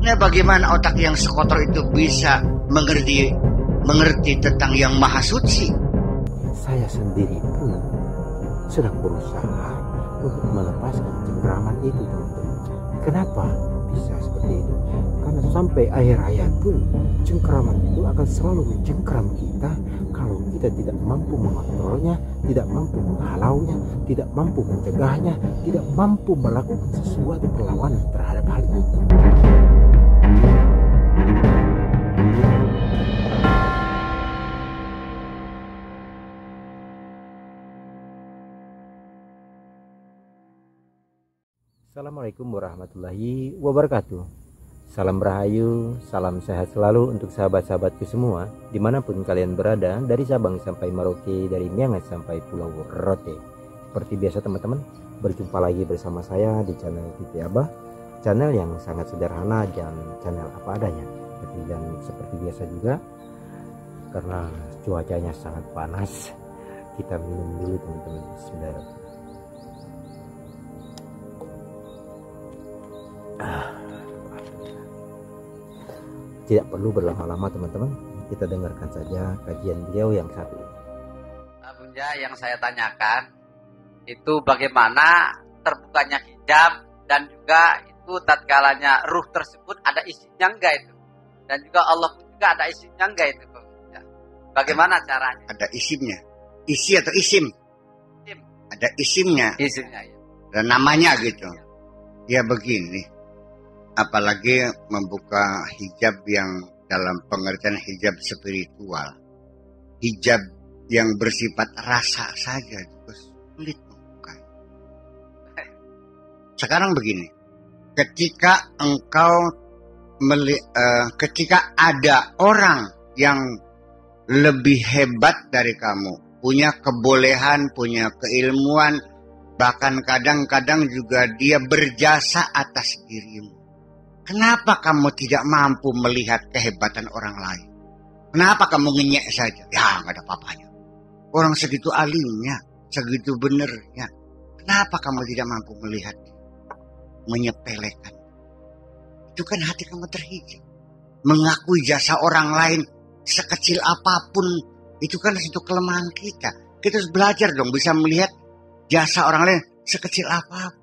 Nah, bagaimana otak yang sekotor itu bisa mengerti tentang yang maha suci? Saya sendiri pun sedang berusaha untuk melepaskan cengkraman itu, teman-teman. Kenapa bisa seperti itu? Karena sampai akhir hayat pun cengkraman itu akan selalu mencengkram kita kalau kita tidak mampu mengontrolnya, tidak mampu menghalaunya, tidak mampu mencegahnya, tidak mampu melakukan sesuatu perlawanan terhadap hal itu. Assalamualaikum warahmatullahi wabarakatuh. Salam Rahayu, salam sehat selalu untuk sahabat-sahabatku semua dimanapun kalian berada, dari Sabang sampai Merauke, dari Miangas sampai Pulau Rote. Seperti biasa teman-teman, berjumpa lagi bersama saya di channel Titi Abah, channel yang sangat sederhana dan channel apa adanya. Dan seperti biasa juga, karena cuacanya sangat panas, kita minum dulu teman-teman. Bismillahirrahmanirrahim. Tidak perlu berlama-lama teman-teman, kita dengarkan saja kajian beliau yang satu ini. Bunda, yang saya tanyakan itu bagaimana terbukanya hijab, dan juga itu tatkalanya ruh tersebut ada isinya enggak itu, dan juga Allah juga ada isinya enggak itu, Bunda. Bagaimana caranya? Ada isimnya, isi atau isim? Isim. Ada isimnya. Isinya ya. Dan namanya gitu. Ya begini, apalagi membuka hijab yang dalam pengertian hijab spiritual, hijab yang bersifat rasa saja juga sulit membuka. Sekarang begini, ketika ketika ada orang yang lebih hebat dari kamu, punya kebolehan, punya keilmuan, bahkan kadang-kadang juga dia berjasa atas dirimu, kenapa kamu tidak mampu melihat kehebatan orang lain? Kenapa kamu ngenyek saja? Ya, nggak ada apa-apanya. Orang segitu alimnya, segitu benernya. Kenapa kamu tidak mampu melihat? Menyepelekan. Itu kan hati kamu terhijab. Mengakui jasa orang lain sekecil apapun, itu kan satu kelemahan kita. Kita harus belajar dong bisa melihat jasa orang lain sekecil apapun.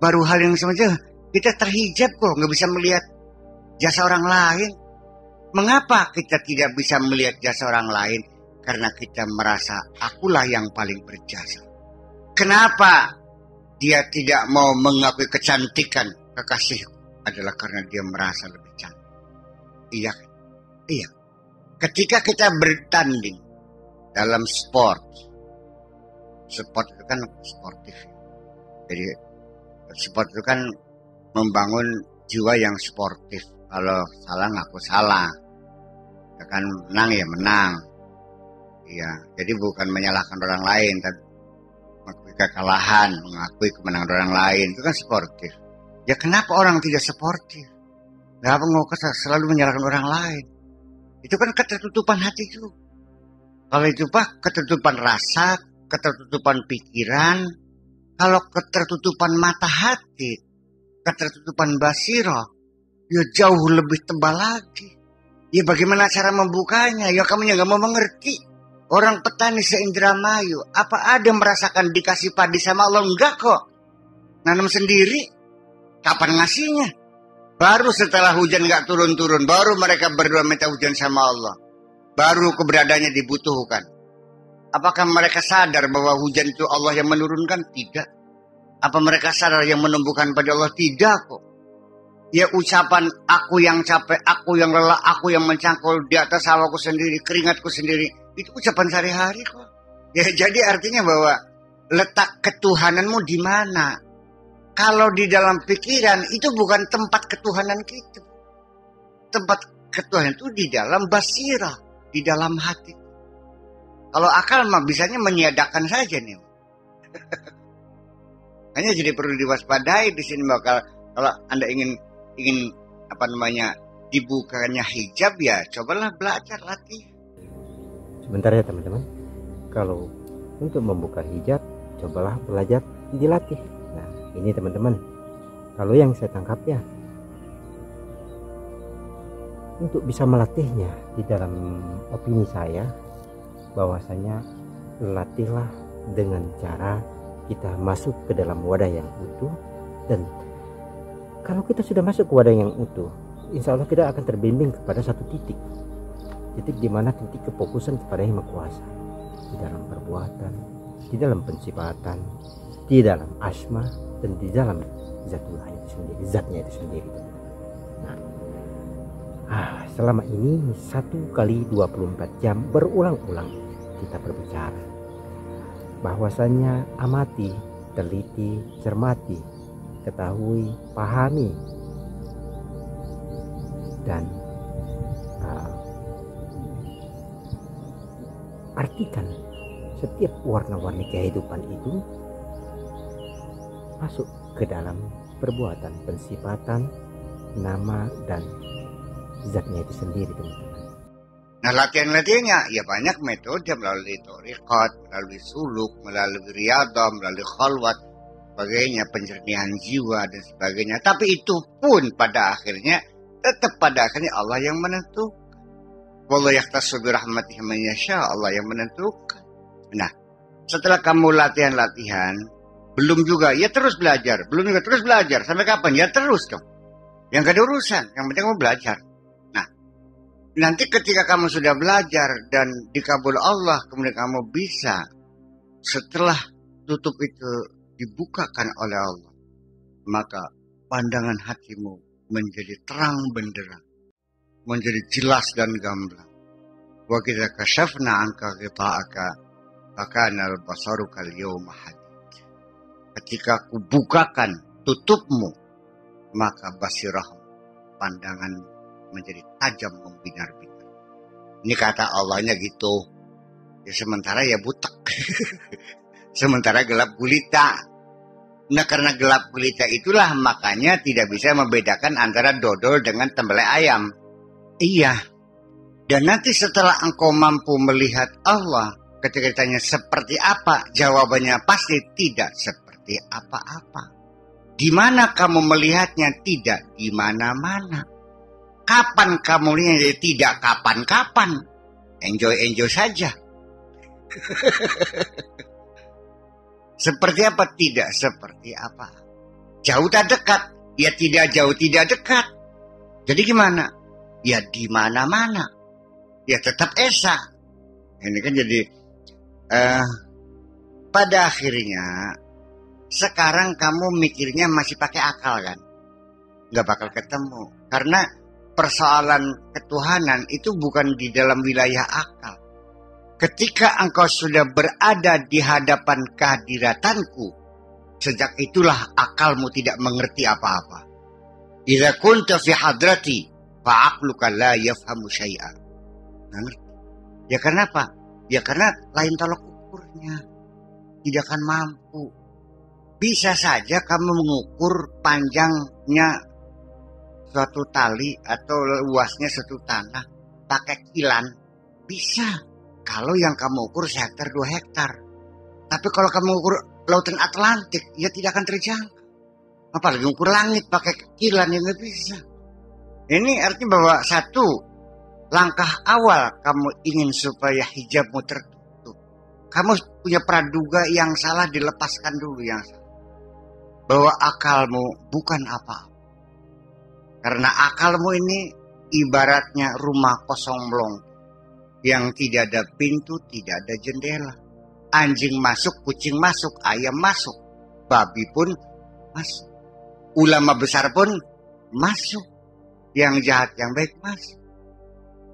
Baru hal yang sama aja kita terhijab kok, nggak bisa melihat jasa orang lain. Mengapa kita tidak bisa melihat jasa orang lain? Karena kita merasa akulah yang paling berjasa. Kenapa dia tidak mau mengakui kecantikan kekasihku? Adalah karena dia merasa lebih cantik. Iya kan? Iya. Ketika kita bertanding dalam sport itu kan sportif. Jadi sport itu kan membangun jiwa yang sportif. Kalau salah ngaku salah, ya kan, menang ya menang. Iya, jadi bukan menyalahkan orang lain, tapi mengakui kekalahan, mengakui kemenangan orang lain, itu kan sportif. Ya kenapa orang tidak sportif? Kenapa selalu menyalahkan orang lain? Itu kan ketertutupan hati itu. Kalau itu Pak, ketertutupan rasa, ketertutupan pikiran. Kalau ketertutupan mata hati, ketertutupan basirah, ya jauh lebih tebal lagi. Ya bagaimana cara membukanya? Ya kamu yang gak mau mengerti. Orang petani se-Indramayu, apa ada merasakan dikasih padi sama Allah? Enggak kok. Nanam sendiri. Kapan ngasihnya? Baru setelah hujan gak turun-turun, baru mereka berdoa minta hujan sama Allah. Baru keberadaannya dibutuhkan. Apakah mereka sadar bahwa hujan itu Allah yang menurunkan? Tidak. Apa mereka sadar yang menumbuhkan pada Allah? Tidak kok. Ya ucapan aku yang capek, aku yang lelah, aku yang mencangkul di atas hawaku sendiri, keringatku sendiri, itu ucapan sehari-hari kok. Ya jadi artinya bahwa letak ketuhananmu di mana? Kalau di dalam pikiran itu bukan tempat ketuhanan kita. Tempat ketuhanan itu di dalam basirah, di dalam hati. Kalau akal mah bisanya meniadakan saja nih. Hanya jadi perlu diwaspadai di sini bakal, kalau Anda ingin dibukanya hijab, ya cobalah belajar, latih. Sebentar ya teman-teman, kalau untuk membuka hijab cobalah belajar, dilatih. Nah ini teman-teman, kalau yang saya tangkap ya, untuk bisa melatihnya, di dalam opini saya bahwasanya latihlah dengan cara kita masuk ke dalam wadah yang utuh. Dan kalau kita sudah masuk ke wadah yang utuh, insya Allah kita akan terbimbing kepada satu titik di mana titik kefokusan kepada Yang Maha Kuasa, di dalam perbuatan, di dalam pensifatan, di dalam asma, dan di dalam zatullah itu sendiri, zatnya itu sendiri. Nah, selama ini 1 kali 24 jam berulang-ulang kita berbicara bahwasannya amati, teliti, cermati, ketahui, pahami, dan artikan setiap warna-warni kehidupan itu masuk ke dalam perbuatan, pensifatan, nama, dan zatnya itu sendiri, teman-teman. Nah, latihan-latihannya ya banyak metode, melalui thariqat, melalui suluk, melalui riyadah, melalui khalwat, sebagainya, pencernihan jiwa dan sebagainya. Tapi itu pun pada akhirnya tetap pada akhirnya Allah yang menentukan. Wallahu yahtassu bi rahmatihi man yasha, Allah yang menentukan. Nah, setelah kamu latihan-latihan, belum juga ya terus belajar, belum juga terus belajar. Sampai kapan? Ya terus dong. Yang gak ada urusan, yang penting kamu belajar. Nanti ketika kamu sudah belajar dan dikabul Allah, kemudian kamu bisa setelah tutup itu dibukakan oleh Allah, maka pandangan hatimu menjadi terang benderang, menjadi jelas dan gamblang. Wa kita kasyafna anka ghita'aka fakana al-basaru kal yawma hadid. Ketika aku bukakan tutupmu, maka basirahmu, pandangan menjadi tajam membinar-binar. Ini kata Allahnya gitu. Ya sementara ya butek. Sementara gelap gulita. Nah, karena gelap gulita itulah makanya tidak bisa membedakan antara dodol dengan tembelai ayam. Iya. Dan nanti setelah engkau mampu melihat Allah, ketika ditanya seperti apa, jawabannya pasti tidak seperti apa-apa. Di mana kamu melihatnya? Tidak di mana-mana. Kapan kamu lihat? Tidak kapan-kapan. Enjoy saja. Seperti apa? Tidak seperti apa. Jauh tak dekat? Ya tidak jauh tidak dekat. Jadi gimana? Ya di mana-mana. Ya tetap esa. Ini kan jadi pada akhirnya sekarang kamu mikirnya masih pakai akal kan? Nggak bakal ketemu. Karena persoalan ketuhanan itu bukan di dalam wilayah akal. Ketika engkau sudah berada di hadapan kehadiratanku, sejak itulah akalmu tidak mengerti apa-apa. Idza kunta fi hadrati fa aqluka la yafhamu syai'a. Nggak ngerti. Ya karena apa? Ya karena lain tolak ukurnya. Tidak akan mampu. Bisa saja kamu mengukur panjangnya suatu tali atau luasnya suatu tanah pakai kilan, bisa kalau yang kamu ukur 1 hektar 2 hektar. Tapi kalau kamu ukur lautan Atlantik, ya tidak akan terjangkau. Apalagi ukur langit pakai kilan, yang nggak bisa. Ini artinya bahwa satu langkah awal kamu ingin supaya hijabmu tertutup, kamu punya praduga yang salah, dilepaskan dulu yang salah, bahwa akalmu bukan apa-apa. Karena akalmu ini ibaratnya rumah kosong melong yang tidak ada pintu, tidak ada jendela. Anjing masuk, kucing masuk, ayam masuk, babi pun masuk. Ulama besar pun masuk. Yang jahat, yang baik masuk.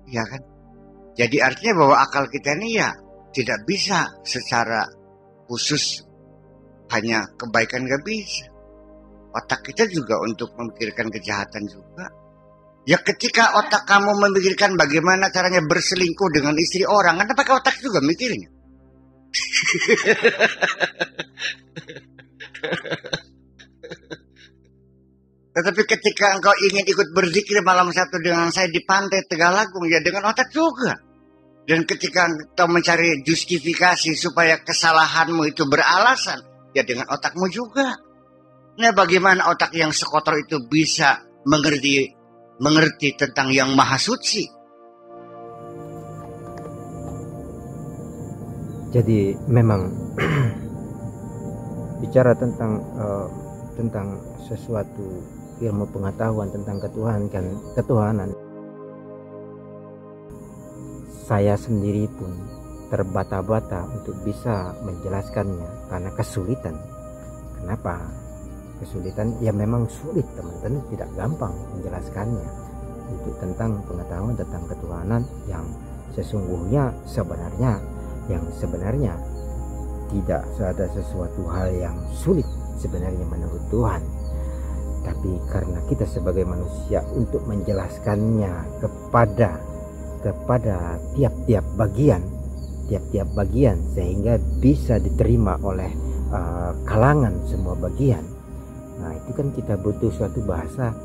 Ya kan? Jadi artinya bahwa akal kita ini ya tidak bisa secara khusus hanya kebaikan, gak bisa. Otak kita juga untuk memikirkan kejahatan juga. Ya ketika otak kamu memikirkan bagaimana caranya berselingkuh dengan istri orang, Anda pakai otak juga mikirnya. Tetapi ketika engkau ingin ikut berzikir malam satu dengan saya di pantai Tegalagung, ya dengan otak juga. Dan ketika engkau mencari justifikasi supaya kesalahanmu itu beralasan, ya dengan otakmu juga. Nah, bagaimana otak yang sekotor itu bisa mengerti mengerti tentang yang maha suci. Jadi memang bicara tentang sesuatu ilmu pengetahuan tentang ketuhanan, saya sendiri pun terbata-bata untuk bisa menjelaskannya karena kesulitan. Kenapa kesulitan? Ya memang sulit teman-teman, tidak gampang menjelaskannya untuk tentang pengetahuan tentang ketuhanan yang sesungguhnya sebenarnya tidak ada sesuatu hal yang sulit sebenarnya menurut Tuhan. Tapi karena kita sebagai manusia untuk menjelaskannya kepada tiap-tiap bagian sehingga bisa diterima oleh kalangan semua bagian. Nah, itu kan kita butuh suatu bahasa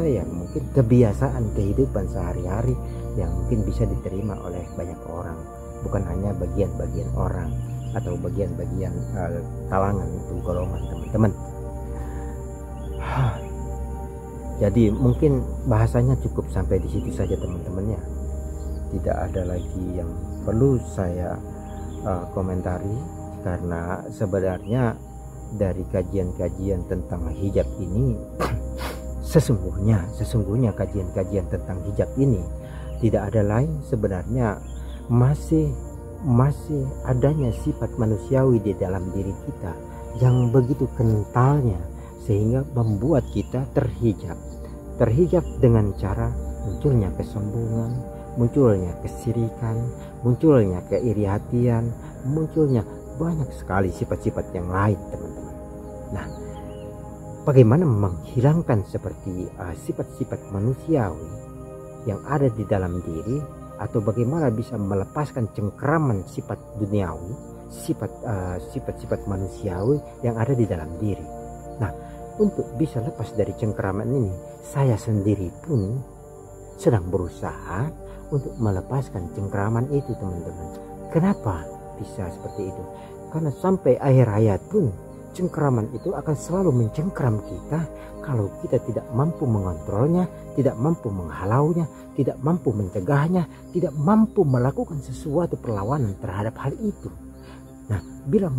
yang mungkin kebiasaan kehidupan sehari-hari yang mungkin bisa diterima oleh banyak orang, bukan hanya bagian-bagian orang atau bagian-bagian kalangan itu golongan teman-teman. Jadi mungkin bahasanya cukup sampai di situ saja teman-temannya. Tidak ada lagi yang perlu saya komentari, karena sebenarnya dari kajian-kajian tentang hijab ini sesungguhnya kajian-kajian tentang hijab ini tidak ada lain sebenarnya masih adanya sifat manusiawi di dalam diri kita yang begitu kentalnya sehingga membuat kita terhijab dengan cara munculnya kesombongan, munculnya kesirikan, munculnya keiri hatian, munculnya banyak sekali sifat-sifat yang lain teman-teman. Nah, bagaimana menghilangkan seperti sifat-sifat manusiawi yang ada di dalam diri, atau bagaimana bisa melepaskan cengkraman sifat duniawi, sifat-sifat manusiawi yang ada di dalam diri. Nah, untuk bisa lepas dari cengkraman ini, saya sendiri pun sedang berusaha untuk melepaskan cengkraman itu teman-teman. Kenapa bisa seperti itu? Karena sampai akhir hayat pun cengkraman itu akan selalu mencengkram kita kalau kita tidak mampu mengontrolnya, tidak mampu menghalaunya, tidak mampu mencegahnya, tidak mampu melakukan sesuatu perlawanan terhadap hal itu. Nah, bila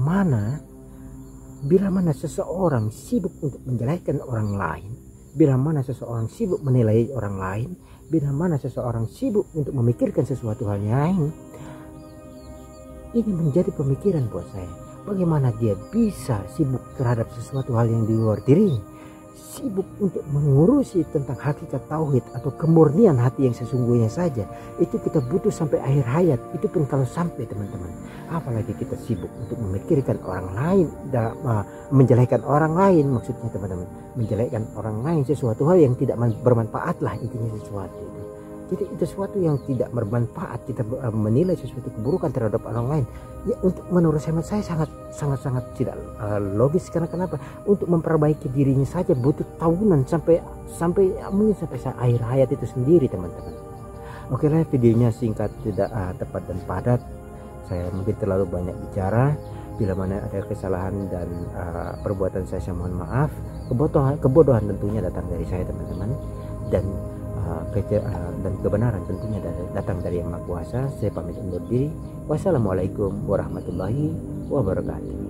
mana seseorang sibuk untuk menjelekkan orang lain, bila mana seseorang sibuk menilai orang lain, bila mana seseorang sibuk untuk memikirkan sesuatu hal yang lain, ini menjadi pemikiran buat saya. Bagaimana dia bisa sibuk terhadap sesuatu hal yang di luar dirinya, sibuk untuk mengurusi tentang hakikat tauhid atau kemurnian hati yang sesungguhnya saja. Itu kita butuh sampai akhir hayat, itu pun kalau sampai teman-teman. Apalagi kita sibuk untuk memikirkan orang lain, menjelekkan orang lain, maksudnya teman-teman, menjelekkan orang lain, sesuatu hal yang tidak bermanfaat lah intinya sesuatu itu. Jadi itu sesuatu yang tidak bermanfaat, kita menilai sesuatu keburukan terhadap orang lain. Ya, untuk menurut saya sangat tidak logis. Karena kenapa? Untuk memperbaiki dirinya saja butuh tahunan sampai mungkin sampai akhir hayat itu sendiri teman-teman. Oke lah, videonya singkat, tidak tepat dan padat. Saya mungkin terlalu banyak bicara. Bila mana ada kesalahan dan perbuatan saya mohon maaf. Kebodohan tentunya datang dari saya teman-teman, dan kebenaran tentunya datang dari Yang Maha Kuasa. Saya pamit undur diri. Wassalamualaikum warahmatullahi wabarakatuh.